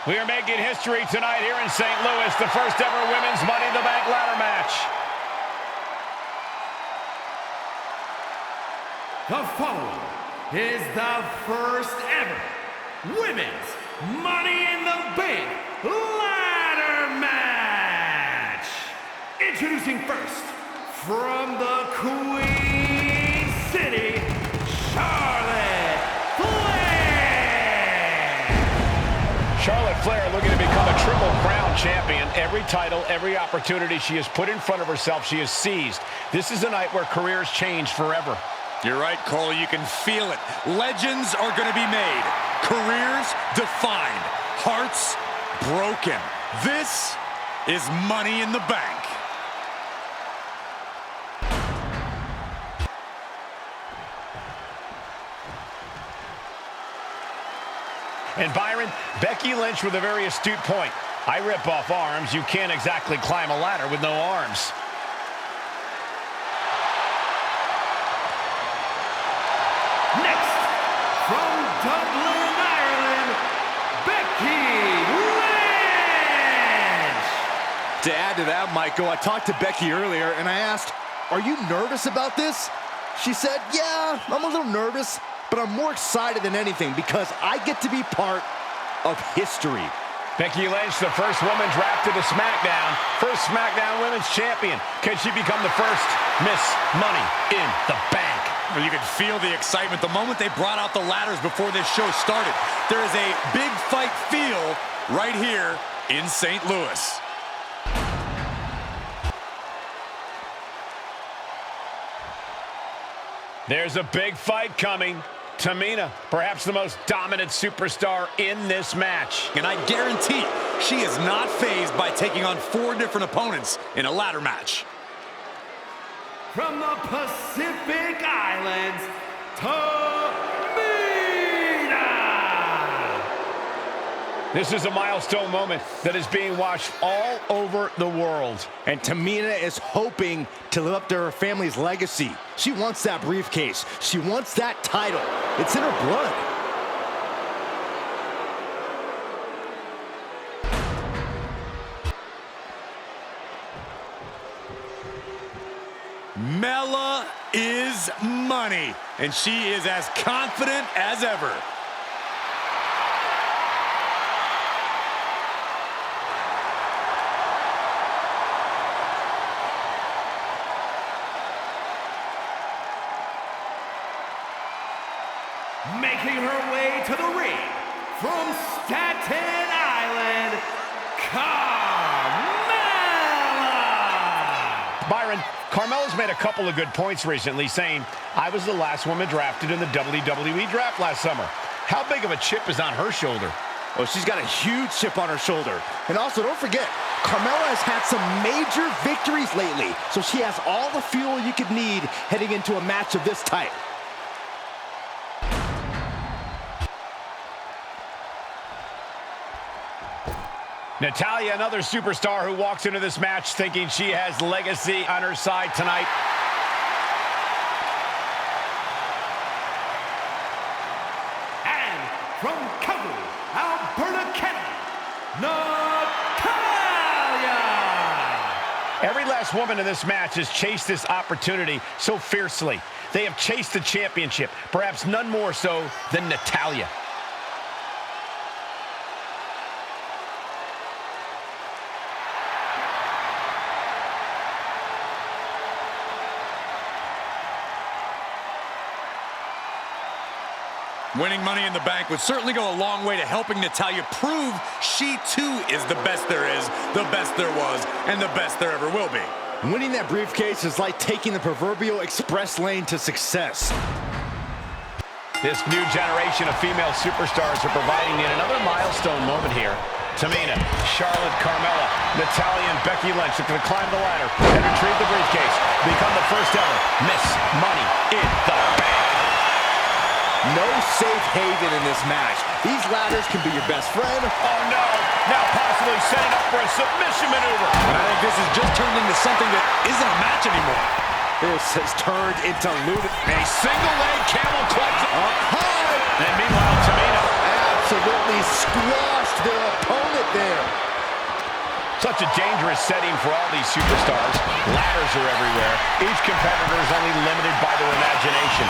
We are making history tonight here in St. Louis, the first ever women's Money in the Bank ladder match. The following is the first ever women's Money in the Bank ladder match. Introducing first, from the Queen City, Charlotte Flair. Charlotte Flair looking to become a Triple Crown champion. Every title, every opportunity she has put in front of herself, she has seized. This is a night where careers change forever. You're right, Cole. You can feel it. Legends are going to be made. Careers defined. Hearts broken. This is Money in the Bank. And Byron, Becky Lynch with a very astute point. I rip off arms. You can't exactly climb a ladder with no arms. Next, from Dublin, Ireland, Becky Lynch. To add to that, Michael, I talked to Becky earlier and I asked, "Are you nervous about this?" She said, "Yeah, I'm a little nervous, but I'm more excited than anything because I get to be part of history." Becky Lynch, the first woman drafted to SmackDown, first SmackDown Women's Champion. Can she become the first Miss Money in the Bank? Well, you could feel the excitement the moment they brought out the ladders before this show started. There is a big fight feel right here in St. Louis. There's a big fight coming. Tamina, perhaps the most dominant superstar in this match. And I guarantee she is not fazed by taking on 4 different opponents in a ladder match. From the Pacific Islands, Tamina. This is a milestone moment that is being watched all over the world. And Tamina is hoping to live up to her family's legacy. She wants that briefcase. She wants that title. It's in her blood. Mela is money, and she is as confident as ever. Making her way to the ring, from Staten Island, Carmella. Byron, Carmella's made a couple of good points recently, saying, "I was the last woman drafted in the WWE draft last summer." How big of a chip is on her shoulder? Oh, she's got a huge chip on her shoulder. And also, don't forget, Carmella has had some major victories lately, so she has all the fuel you could need heading into a match of this type. Natalya, another superstar who walks into this match thinking she has legacy on her side tonight. And from Calgary, Alberta, Canada, Natalya. Every last woman in this match has chased this opportunity so fiercely. They have chased the championship, perhaps none more so than Natalya. Winning Money in the Bank would certainly go a long way to helping Natalya prove she too is the best there is, the best there was, and the best there ever will be. Winning that briefcase is like taking the proverbial express lane to success. This new generation of female superstars are providing yet another milestone moment here. Tamina, Charlotte, Carmella, Natalya, and Becky Lynch looking to climb the ladder and retrieve the briefcase. Become the first ever Miss Money in the Bank. No safe haven in this match. These ladders can be your best friend. Oh no, now possibly setting up for a submission maneuver. And I think this has just turned into something that isn't a match anymore. This has turned into ludicrous. A single leg camel clutch. Up high. And meanwhile, Tamina. absolutely squashed their opponent there. Such a dangerous setting for all these superstars. Ladders are everywhere. Each competitor is only limited by their imagination.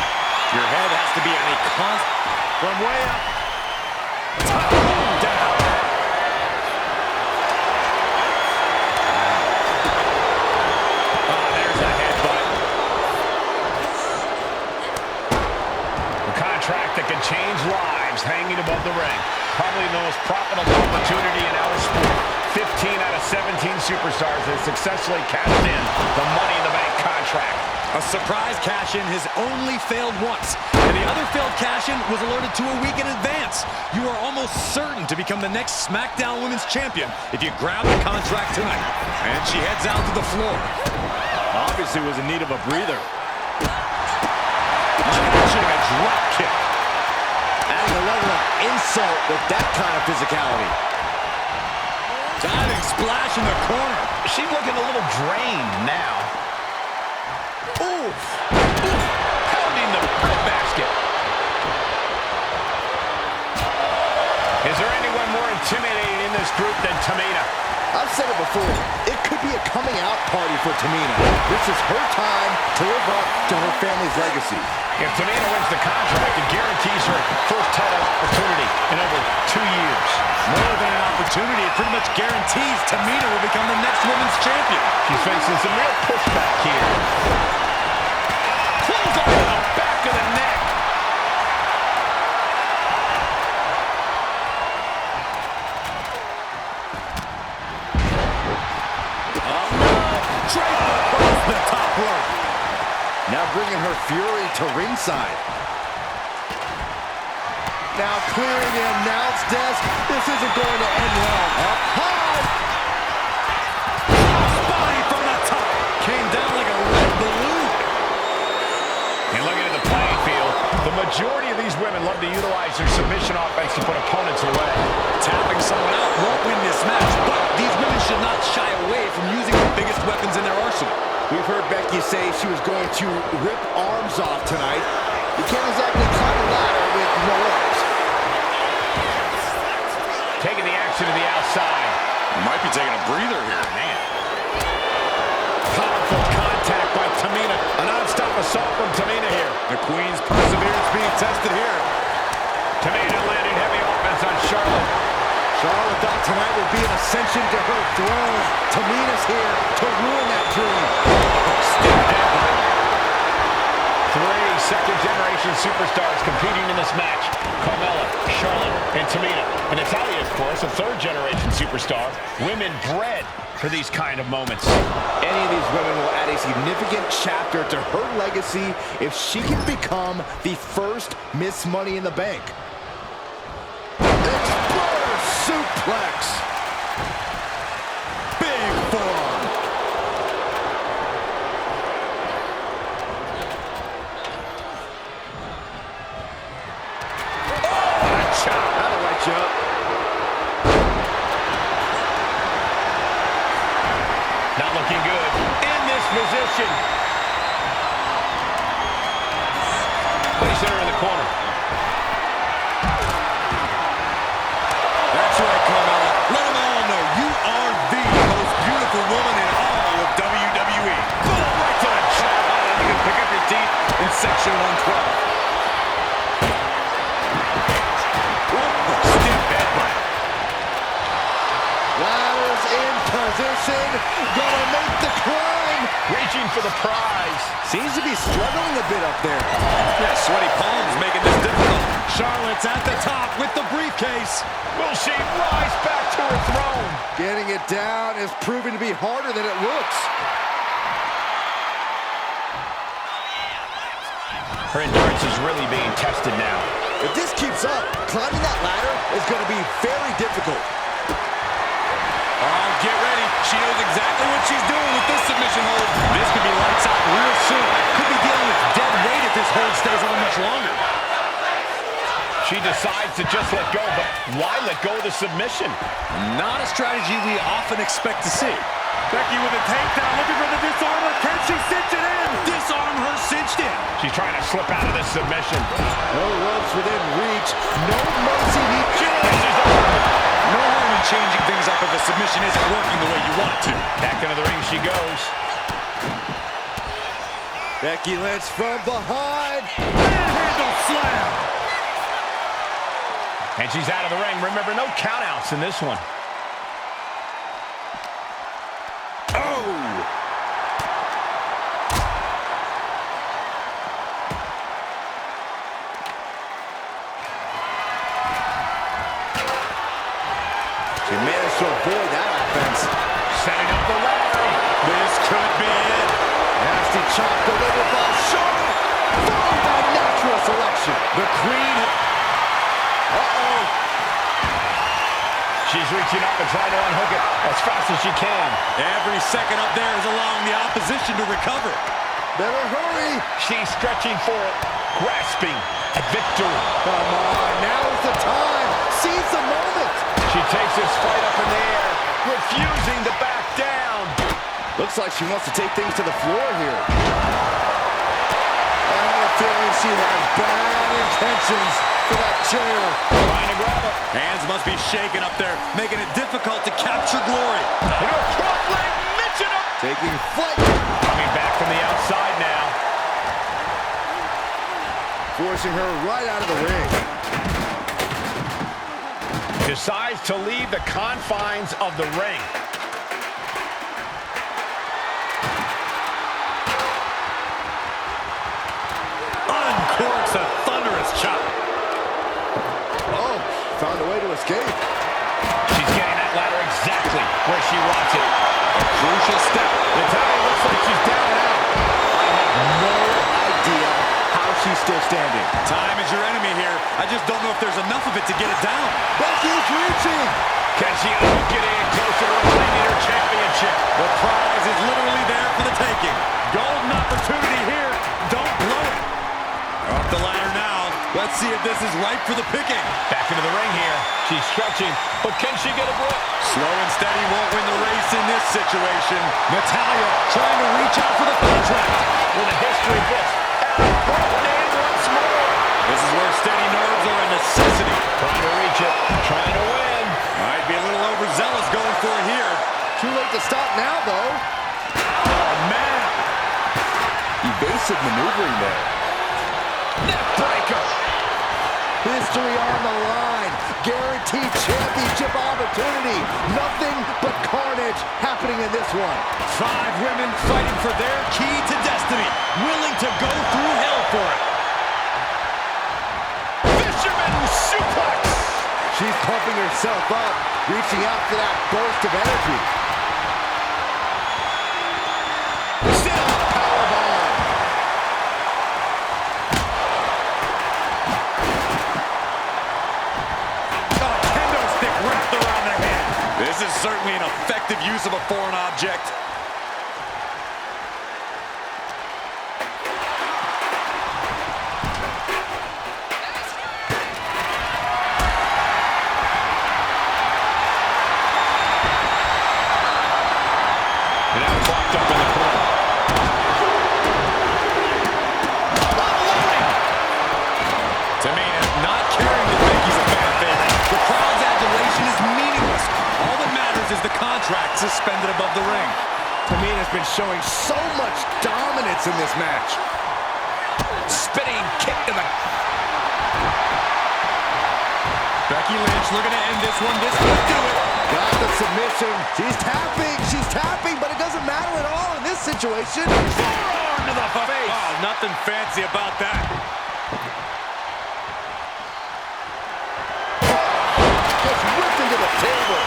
Your head has to be on a constant from way up. Down. Oh, there's a headbutt. A contract that can change lives hanging above the ring. Probably the most profitable opportunity in our sport. 15 out of 17 superstars have successfully cashed in the Money in the Bank contract. A surprise cash-in has only failed once, and the other failed cash-in was alerted to a week in advance. You are almost certain to become the next SmackDown Women's Champion if you grab the contract tonight. And she heads out to the floor. Obviously was in need of a breather. Catching a drop kick. Adding a level of insult with that kind of physicality. Diving splash in the corner. She's looking a little drained now. Oof. Pounding the basket. Is there anyone more intimidating in this group than Tamina? I've said it before, it could be a coming out party for Tamina. This is her time to live up to her family's legacy. If Tamina wins the contract, it guarantees her first title opportunity in over 2 years. More than an opportunity, it pretty much guarantees Tamina will become the next women's champion. She's facing some real pushback here. Close on the back of the neck. Draper across the top rope. Now bringing her fury to ringside. Now clearing the announce desk. This isn't going to end well. Up high. Body from the top. Came down like a red balloon. And looking at the playing field, the majority of these women love to utilize their submission offense to put opponents away. Tapping someone out won't win this match, but these women should not shy away from using the biggest weapons in their arsenal. We've heard Becky say she was going to rip arms off tonight. You can't exactly climb a ladder with no arms. Taking the action to the outside. Might be taking a breather here. Man. Powerful contact by Tamina. A non-stop assault from Tamina here. The Queen's perseverance being tested here. Tamina landing heavy offense on Charlotte. Charlotte thought tonight would be an ascension to her throne. Tamina's here to ruin that dream. Three second-generation superstars competing in this match. Carmella, Charlotte, and Tamina. And Natalya, of course, a third-generation superstar. Women bred for these kind of moments. Any of these women will add a significant chapter to her legacy if she can become the first Miss Money in the Bank. Exploder suplex. Big forearm. That'll light you up. Not looking good in this position. Placing her in the corner. That's right, Carmella. Let them all know you are the most beautiful woman in all of WWE. Boom, right to the jawline. You can pick up your teeth In section 112. Stiff headbutt. Ladders in position. Gonna make the climb. reaching for the prize. Seems to be struggling a bit up there. Yeah, sweaty palms making this difficult. Charlotte's at the top with the briefcase. Will she rise back to her throne? Getting it down is proving to be harder than it looks. Her endurance is really being tested now. If this keeps up, climbing that ladder is going to be very difficult. Oh, get ready. She knows exactly what she's doing with this submission hold. This could be lights out real soon. Could be dealing with dead weight if this hold stays on much longer. She decides to just let go, but why let go of the submission? Not a strategy we often expect to see. Becky with a takedown, looking for the disarmer. Can she cinch it in? Disarm her cinched in. She's trying to slip out of this submission. No ropes within reach. No mercy needed. submission isn't working the way you want it to. Back into the ring she goes. Becky Lynch from behind. Handle slam. And she's out of the ring. Remember, no countouts in this one. She managed to avoid that offense. Setting up the ladder. This could be it. Nasty chop delivered by Charlotte. Followed by natural selection. The Queen. Uh-oh. She's reaching up and trying to unhook it as fast as she can. Every second up there is allowing the opposition to recover. Better hurry. She's stretching for it, grasping at victory. Come on, now is the time. Seize the moment. She takes this fight up in the air, refusing to back down. Looks like she wants to take things to the floor here. I have a feeling she has bad intentions for that chair. Trying to grab it. Hands must be shaking up there, making it difficult to capture glory. Into a front leg, mention him. Taking flight. Coming back from the outside now. Forcing her right out of the ring. Decides to leave the confines of the ring. Uncorks a thunderous chop. Oh, found a way to escape. She's getting that ladder exactly where she wants it. A crucial step. Natalya looks like she's down and out. I have no idea how she's still standing. Time is your enemy here. I just don't know if there's enough of it to get it down. Becky's reaching. Can she get in closer to retaining her championship? The prize is literally there for the taking. Golden opportunity here. Don't blow it. Up the ladder now. Let's see if this is ripe for the picking. Back into the ring here. She's stretching, but can she get a grip? Slow and steady won't win the race in this situation. Natalya trying to reach out for the contract. With a history of this. And broken in once more. This is where steady nerves are a necessity. Trying to reach it. Trying to win. Might be a little overzealous going for it here. Too late to stop now, though. Oh, man. Evasive maneuvering there. Neckbreaker. History on the line. Guaranteed championship opportunity. Nothing but carnage happening in this one. 5 women fighting for their key to destiny. Willing to go through hell for it. Fisherman suplex. She's pumping herself up, reaching out for that burst of energy. Sit up, powerbomb. Oh, kendo stick wrapped around the head. This is certainly an effective use of a foreign object. Now clocked up in the corner. Tamina not caring that Becky's a fan favorite. The crowd's adulation is meaningless. All that matters is the contract suspended above the ring. Tamina's been showing so much dominance in this match. Spinning kick to the... Becky Lynch looking to end this one. This could do it. Got the submission. She's tapping, but it doesn't matter at all in this situation. Forearm to the face. Oh, nothing fancy about that. Just whipped into the table.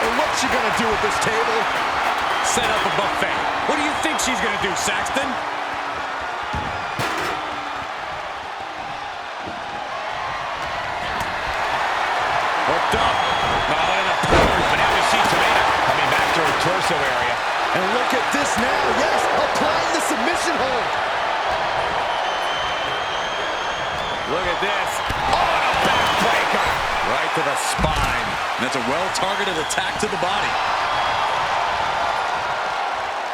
And what's she gonna do with this table? Set up a buffet. What do you think she's going to do, Saxton? Hooked up. Not enough power, but now we see Tamina coming back to her torso area. And look at this now. Yes, applying the submission hold. Look at this. Oh, and a backbreaker. Right to the spine. And that's a well-targeted attack to the body.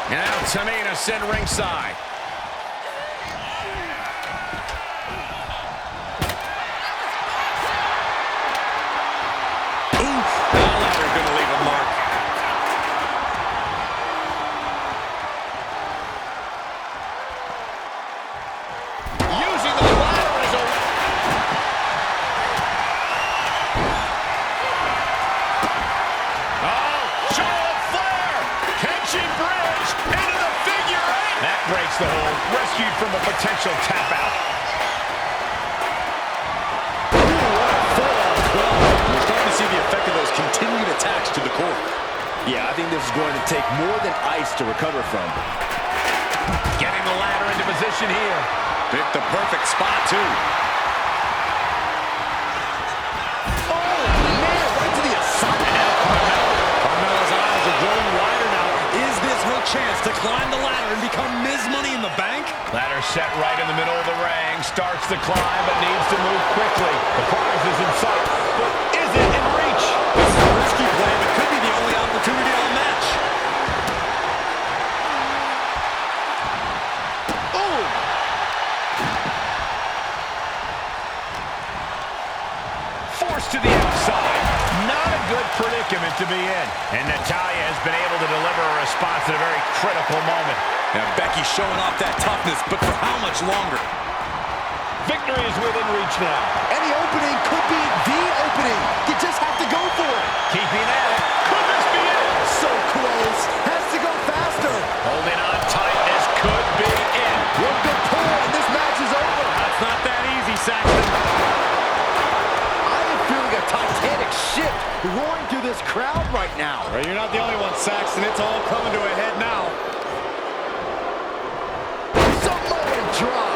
And now Tamina sent ringside. Oof. That ladder's going to leave a mark. breaks the hold, rescued from a potential tap out. You're starting to see the effect of those continued attacks to the core. Yeah, I think this is going to take more than ice to recover from. Getting the ladder into position here. Picked the perfect spot, too. Oh, man, right to the side. Carmella's eyes are growing wider now. Is this her chance to climb the ladder and become Ms. Money in the Bank? Ladder set right in the middle of the ring. Starts the climb, but needs to move quickly. The prize is in sight, but is it in reach? This is a risky play, but could be the only opportunity all match. Ooh! Forced to the outside. Not a good predicament to be in. And Natalya has been able to deliver a response at a very critical moment. Now Becky's showing off that toughness, but for how much longer? Victory is within reach now. Any opening could be the opening. You just have to go for it. Keeping at it. Could this be it? So close. Has to go faster. Holding on tight. This could be it. One good pull and this match is over. That's not that easy, Saxton. I am feeling a Titanic ship roaring through this crowd right now. Well, you're not the only one, Saxton. It's all coming to a head now. Samoan drop.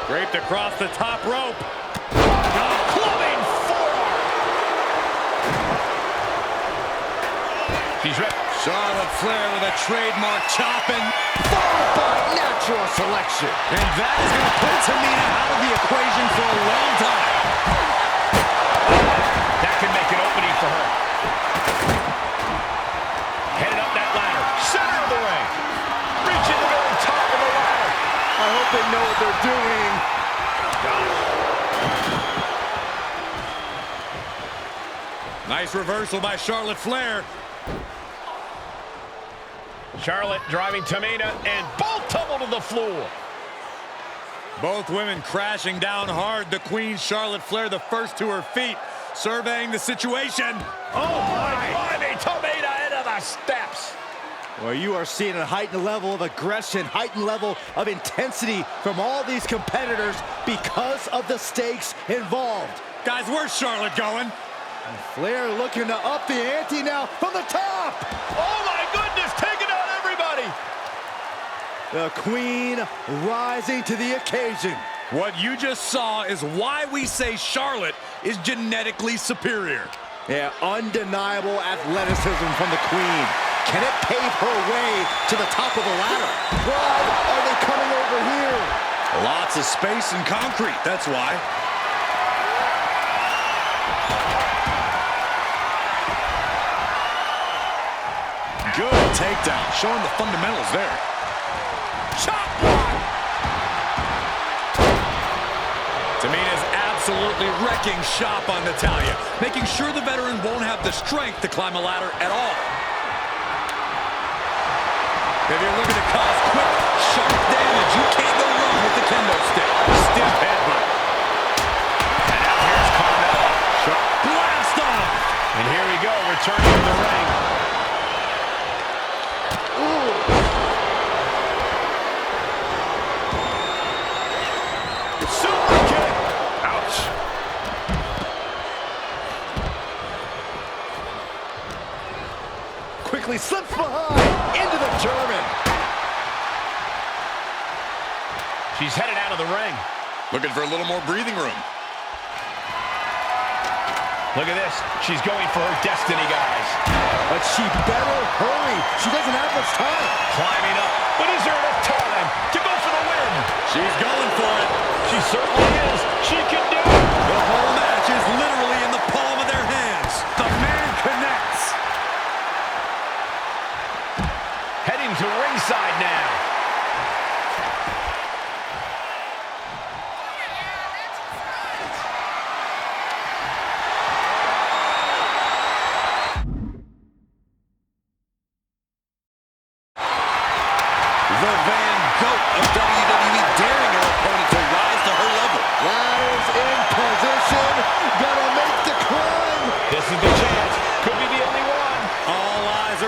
Draped across the top rope. Clubbing forearm. She's ready. Charlotte Flair with a trademark chopping. Followed by natural selection. And that is going to put Tamina out of the equation for a long time. That could make an opening for her. Headed up that ladder. Center of the ring. Reaching the very top of the ladder. I hope they know what they're doing. Nice reversal by Charlotte Flair. Charlotte driving Tamina, and both tumble to the floor. Both women crashing down hard. The Queen, Charlotte Flair, the first to her feet, surveying the situation. Oh, my, Tamina into the steps. Well, you are seeing a heightened level of aggression, heightened level of intensity from all these competitors because of the stakes involved. Guys, where's Charlotte going? Flair looking to up the ante now from the top. Oh, my goodness, taking out everybody. The Queen rising to the occasion. What you just saw is why we say Charlotte is genetically superior. Yeah, undeniable athleticism from the Queen. Can it pave her way to the top of the ladder? Why are they coming over here? Lots of space and concrete, that's why. Good takedown, showing the fundamentals there. Chop block. Tamina's absolutely wrecking shop on Natalya, making sure the veteran won't have the strength to climb a ladder at all. If you're looking to cause quick, sharp damage, you can't go wrong with the kendo stick. Stiff headbutt. And now here's Carmella. Blast off! And here we go, returning to the ring. Super kick. Ouch. Quickly slips behind into the German. She's headed out of the ring. Looking for a little more breathing room. Look at this. She's going for her destiny, guys. But she better hurry. She doesn't have much time. Climbing up. But is there enough time to go for the win? She's going for it. She certainly is. She can do it. The whole match is literally in the palm of their hands. The man connects. Heading to ringside now. The Van Gogh of WWE daring her opponent to rise to her level. Ladders in position. Gonna make the climb. This is the chance. Could be the only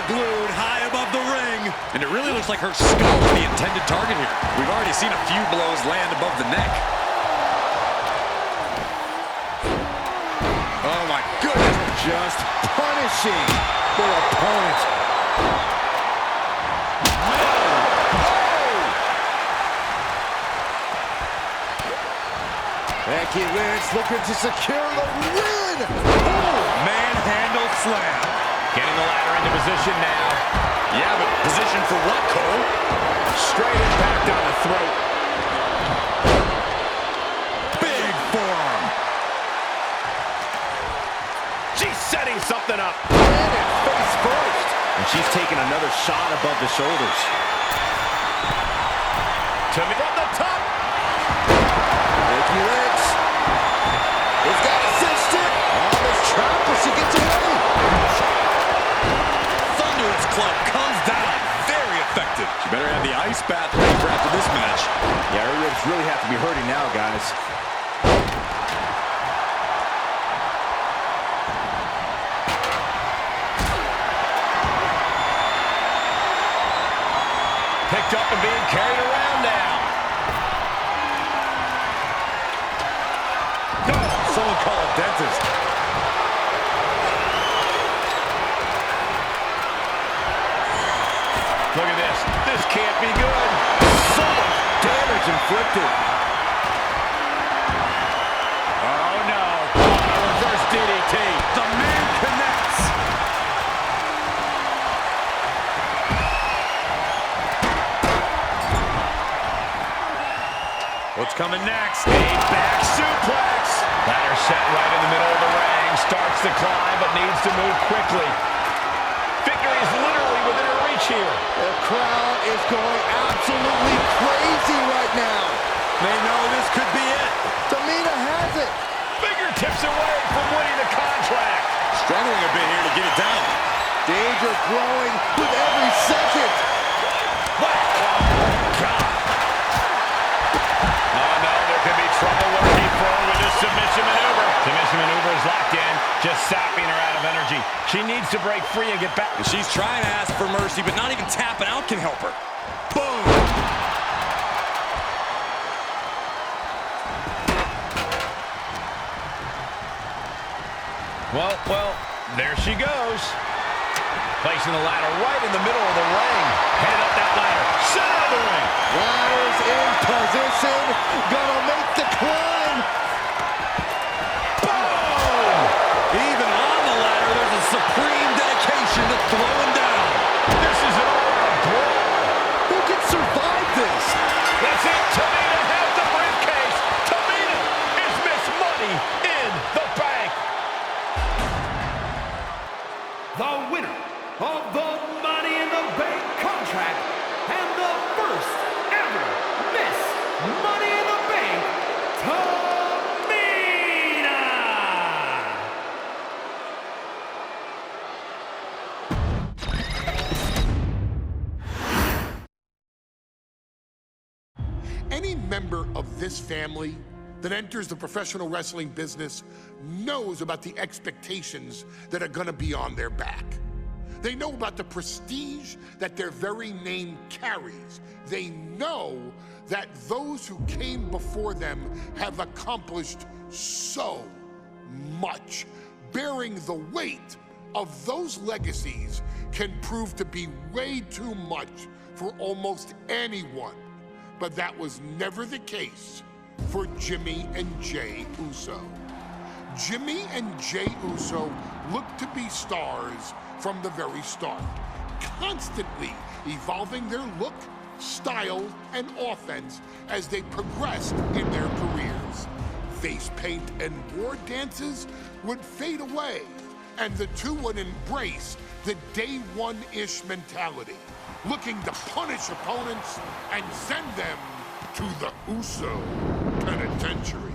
glued high above the ring. And it really looks like her skull is the intended target here. We've already seen a few blows land above the neck. Oh my goodness. Just punishing their opponent. Becky Lynch looking to secure the win. Manhandle slam. Getting the ladder into position now. Yeah, but position for what, Cole? Straight impact on the throat. Big forearm. She's setting something up. Landed face first. And she's taking another shot above the shoulders. To me from the top. Becky Lynch has got a cinched it. Almost trapped, but she gets away. Thunderous club comes down. Very effective. She better have the ice bath ready for after this match. Yeah, her ribs really have to be hurting now, guys. Picked up and being carried around now. Someone call a dentist. Look at this. This can't be good. So much damage inflicted. Oh, no. A reverse DDT. The man connects. What's coming next? A back suplex. Ladder set right in the middle of the ring. Starts to climb, but needs to move quickly. Victory is literally within her reach here. The crowd is going absolutely crazy right now. They know this could be it. Tamina has it. Fingertips away from winning the contract. Struggling a bit here to get it down. Danger growing with every second. Whack. Oh, God. Oh, no, there could be trouble lurking for her with this submission maneuver. Submission maneuver is locked in, just sapping her out of energy. She needs to break free and get back. She's trying to ask for mercy, but not even tapping out can help her. Boom! Well, there she goes. Placing the ladder right in the middle of the ring. Headed up that ladder. Center of the ring. Ladder's in position. Gonna make the climb. Boom! Even on the ladder, there's a supreme dedication to throwing down. This is an all-out brawl. Who can survive this? That's it. Tamina has the briefcase. Tamina is Miss Money in the Bank. The winner of the Money in the Bank contract and the first ever Miss Money in the Bank, Tamina! Any member of this family that enters the professional wrestling business knows about the expectations that are gonna be on their back. They know about the prestige that their very name carries. They know that those who came before them have accomplished so much. Bearing the weight of those legacies can prove to be way too much for almost anyone. But that was never the case for Jimmy and Jey Uso. Jimmy and Jey Uso looked to be stars from the very start, constantly evolving their look, style, and offense as they progressed in their careers. Face paint and war dances would fade away, and the two would embrace the day one-ish mentality, looking to punish opponents and send them to the Uso Penitentiary.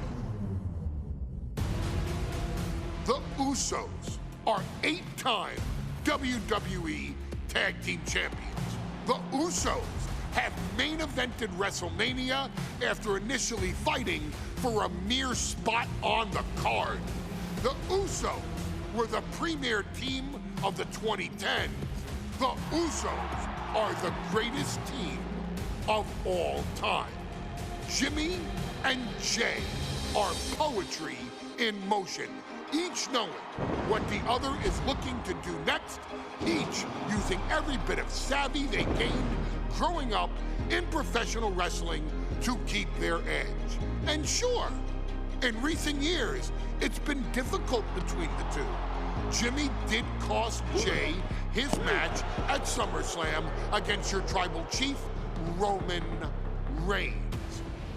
The Usos are 8-time WWE Tag Team Champions. The Usos have main evented WrestleMania after initially fighting for a mere spot on the card. The Usos were the premier team of the 2010s. The Usos are the greatest team of all time. Jimmy and Jay are poetry in motion, each knowing what the other is looking to do next, each using every bit of savvy they gained growing up in professional wrestling to keep their edge. And sure, in recent years, it's been difficult between the two. Jimmy did cost Jay his match at SummerSlam against your tribal chief, Roman Reigns.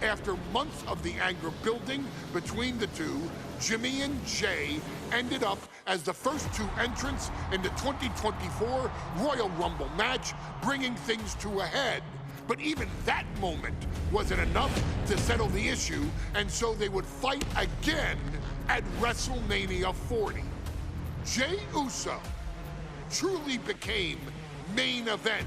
After months of the anger building between the two, Jimmy and Jay ended up as the first two entrants in the 2024 Royal Rumble match, bringing things to a head. But even that moment wasn't enough to settle the issue, and so they would fight again at WrestleMania 40. Jey Uso truly became main event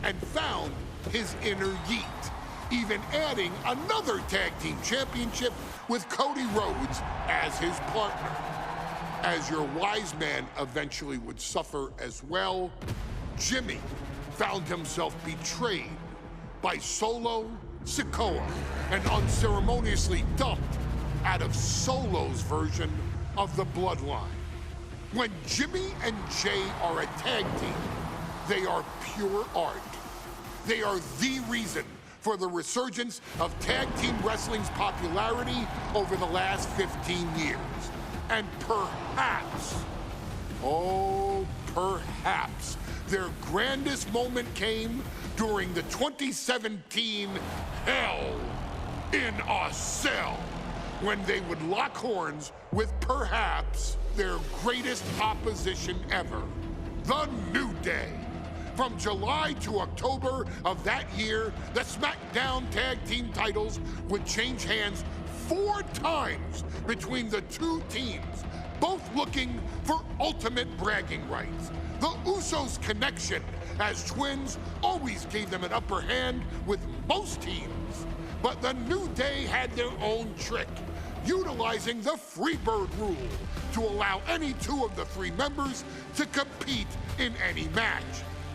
and found his inner yeet, even adding another tag team championship with Cody Rhodes as his partner. As your wise man eventually would suffer as well, Jimmy found himself betrayed by Solo Sikoa and unceremoniously dumped out of Solo's version of the Bloodline. When Jimmy and Jay are a tag team, they are pure art. They are the reason for the resurgence of tag team wrestling's popularity over the last 15 years. And perhaps, oh, perhaps, their grandest moment came during the 2017 Hell in a Cell, when they would lock horns with perhaps their greatest opposition ever, The New Day. From July to October of that year, the SmackDown Tag Team titles would change hands 4 times between the two teams, both looking for ultimate bragging rights. The Usos' connection as twins always gave them an upper hand with most teams. But the New Day had their own trick, utilizing the Freebird rule to allow any 2 of the 3 members to compete in any match.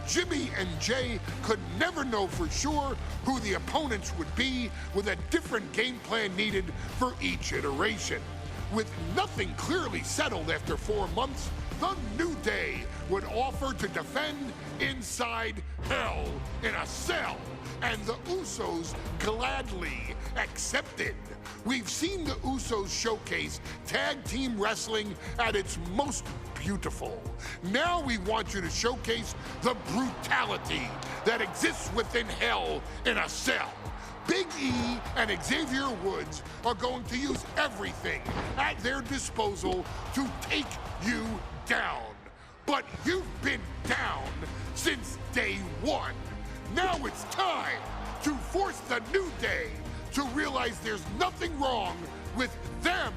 Jimmy and Jay could never know for sure who the opponents would be, with a different game plan needed for each iteration. With nothing clearly settled after 4 months, the New Day would offer to defend inside Hell in a Cell, and the Usos gladly accepted. We've seen the Usos showcase tag team wrestling at its most beautiful. Now we want you to showcase the brutality that exists within Hell in a Cell. Big E and Xavier Woods are going to use everything at their disposal to take you down. But you've been down since day 1. Now it's time to force the New Day to realize there's nothing wrong with them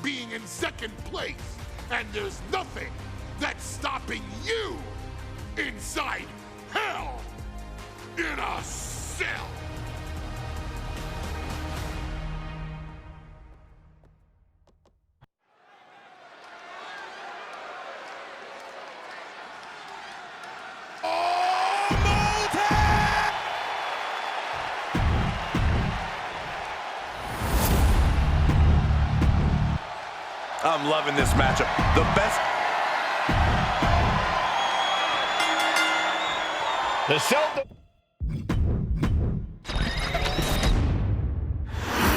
being in second place, and there's nothing that's stopping you inside Hell in a Cell. I'm loving this matchup. The best. The